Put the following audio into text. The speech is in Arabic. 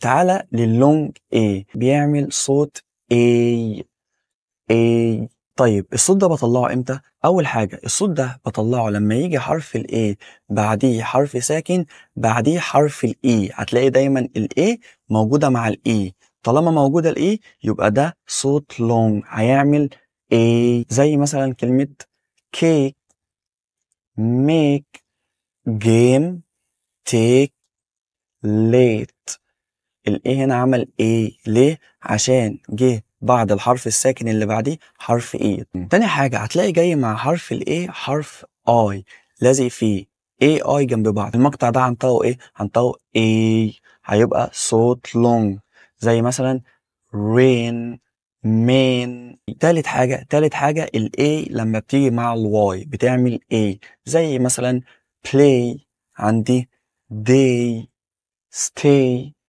تعالى لللونج A بيعمل صوت A. طيب الصوت ده بطلعه امتى؟ أول حاجة الصوت ده بطلعه لما يجي حرف ال A بعديه حرف ساكن بعديه حرف ال E. هتلاقي دايما ال A موجودة مع ال E. طالما موجودة ال E يبقى ده صوت long هيعمل A. زي مثلا كلمة cake, make, game, take, late. ال A هنا عمل A ليه؟ عشان جه بعد الحرف الساكن اللي بعديه حرف E. تاني حاجة هتلاقي جاي مع حرف ال A حرف I لازق فيه A I جنب بعض. المقطع ده هنطقه ايه؟ هنطقه A. هيبقى صوت long زي مثلا rain, main. تالت حاجة ال A لما بتيجي مع ال Y بتعمل A زي مثلا play عندي day, stay.